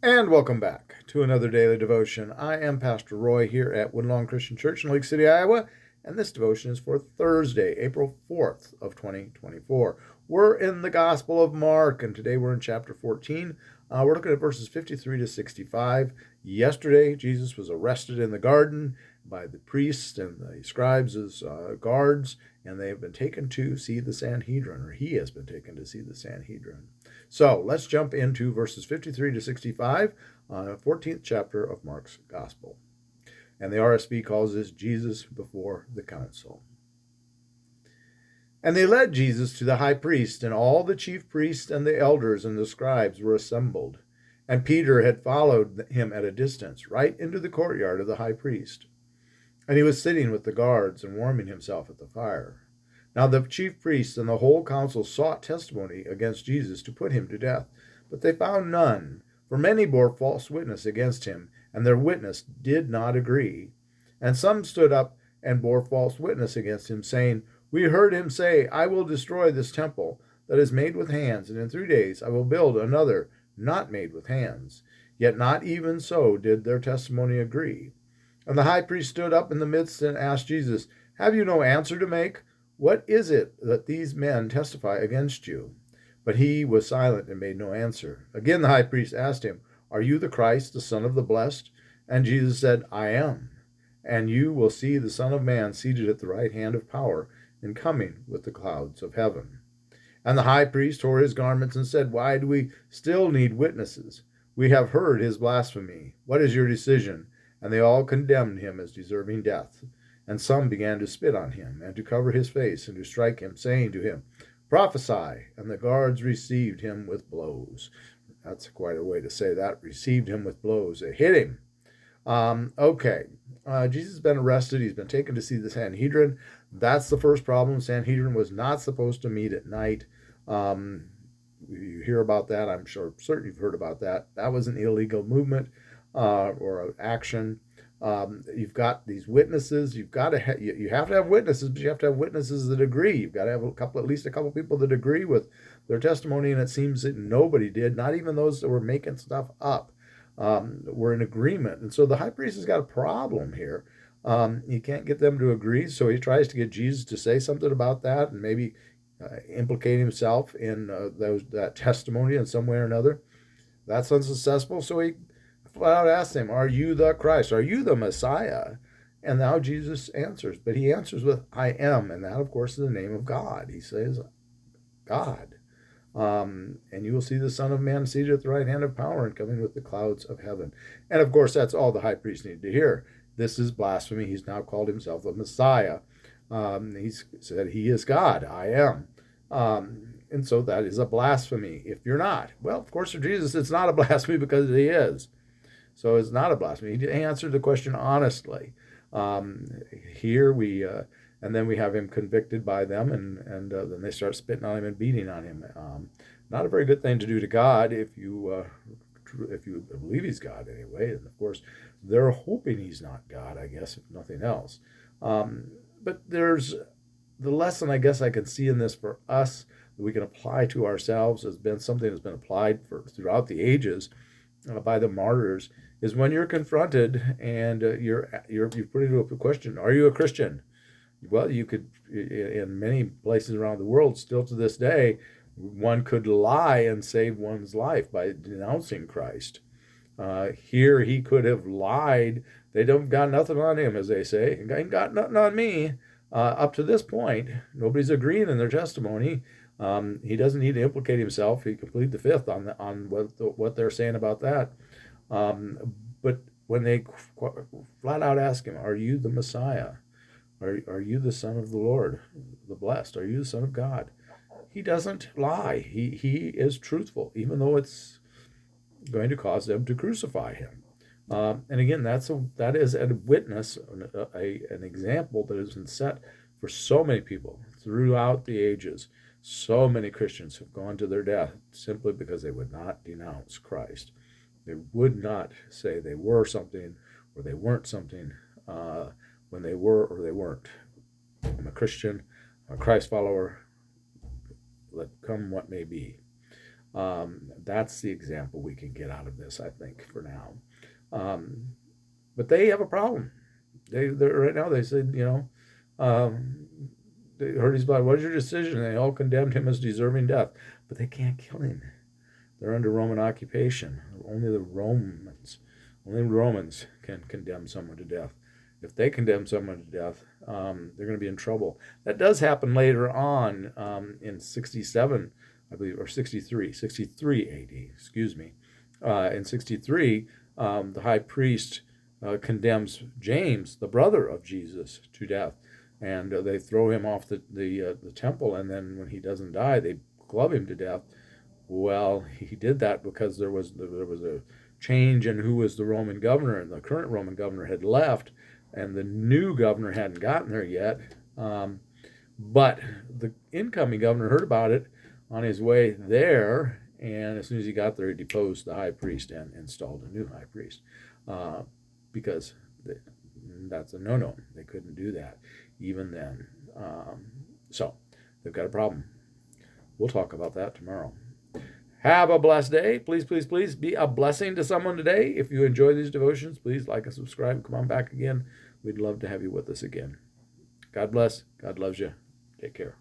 And welcome back to another daily devotion. I am Pastor Roy here at Woodlawn Christian Church in Lake City, Iowa, and this devotion is for Thursday, April 4th of 2024. We're in the Gospel of Mark, and today we're in chapter 14. We're looking at verses 53 to 65. Yesterday, Jesus was arrested in the garden by the priests and the scribes as guards, and they have been taken to see the Sanhedrin, or he has been taken to see the Sanhedrin. So let's jump into verses 53 to 65, 14th chapter of Mark's Gospel. And the RSV calls this Jesus before the council. And they led Jesus to the high priest, and all the chief priests and the elders and the scribes were assembled. And Peter had followed him at a distance, right into the courtyard of the high priest. And he was sitting with the guards and warming himself at the fire. Now the chief priests and the whole council sought testimony against Jesus to put him to death, but they found none, for many bore false witness against him, and their witness did not agree. And some stood up and bore false witness against him, saying, "We heard him say, 'I will destroy this temple that is made with hands, and in 3 days I will build another not made with hands.' Yet not even so did their testimony agree. And the high priest stood up in the midst and asked Jesus, 'Have you no answer to make? What is it that these men testify against you?' But he was silent and made no answer. Again the high priest asked him, 'Are you the Christ, the Son of the Blessed?' And Jesus said, 'I am. And you will see the Son of Man seated at the right hand of power and coming with the clouds of heaven.' And the high priest tore his garments and said, 'Why do we still need witnesses? We have heard his blasphemy. What is your decision?' And they all condemned him as deserving death. And some began to spit on him, and to cover his face, and to strike him, saying to him, 'Prophesy!' And the guards received him with blows." That's quite a way to say that. Received him with blows. They hit him. Jesus has been arrested. He's been taken to see the Sanhedrin. That's the first problem. Sanhedrin was not supposed to meet at night. You hear about that. I'm certain you've heard about that. That was an illegal movement or an action. You've got these witnesses. You have to have witnesses, but you have to have witnesses that agree. You've got to have at least a couple people that agree with their testimony, and it seems that nobody did. Not even those that were making stuff up were in agreement. And so the high priest has got a problem here. You can't get them to agree, so he tries to get Jesus to say something about that, and maybe implicate himself in that testimony in some way or another. That's unsuccessful, so he flat out asks him, "Are you the Christ? Are you the Messiah?" And now Jesus answers, but he answers with, "I am," and that, of course, is the name of God. He says, God. And you will see the Son of Man seated at the right hand of power and coming with the clouds of heaven. And, of course, that's all the high priest needed to hear. This is blasphemy. He's now called himself the Messiah. He's said he is God. I am. And so that is a blasphemy. If you're not, well, of course, for Jesus, it's not a blasphemy because he is. So it's not a blasphemy. He answered the question honestly. Here we, and then we have him convicted by them, and then they start spitting on him and beating on him. Not a very good thing to do to God if you believe he's God anyway. And of course, they're hoping he's not God, I guess, if nothing else. But there's the lesson I guess I can see in this for us that we can apply to ourselves has been something that's been applied throughout the ages by the martyrs. Is when you're confronted and you're put into a question, are you a Christian? Well, you could, in many places around the world, still to this day, one could lie and save one's life by denouncing Christ. Here he could have lied. They don't got nothing on him, as they say. Ain't got nothing on me. Up to this point, nobody's agreeing in their testimony. He doesn't need to implicate himself. He can plead the fifth on what they're saying about that. But when they flat out ask him, "Are you the Messiah? Are you the Son of the Lord, the Blessed? Are you the Son of God?" He doesn't lie. He is truthful, even though it's going to cause them to crucify him. And again, that is a witness, an example that has been set for so many people throughout the ages. So many Christians have gone to their death simply because they would not denounce Christ. They would not say they were something or they weren't something when they were or they weren't. I'm a Christian, a Christ follower, let come what may be. That's the example we can get out of this, I think, for now. But they have a problem. They're right now, they said, they heard his blood. What is your decision? They all condemned him as deserving death, but they can't kill him. They're under Roman occupation. Only the Romans can condemn someone to death. If they condemn someone to death, they're going to be in trouble. That does happen later on in 67, I believe, or 63 AD, excuse me. In 63, the high priest condemns James, the brother of Jesus, to death. And they throw him off the temple, and then when he doesn't die, they club him to death. Well, he did that because there was a change in who was the Roman governor, and the current Roman governor had left, and the new governor hadn't gotten there yet. But the incoming governor heard about it on his way there, and as soon as he got there, he deposed the high priest and installed a new high priest, because that's a no-no. They couldn't do that even then. So they've got a problem. We'll talk about that tomorrow. Have a blessed day. Please, please, please be a blessing to someone today. If you enjoy these devotions, please like and subscribe. Come on back again. We'd love to have you with us again. God bless. God loves you. Take care.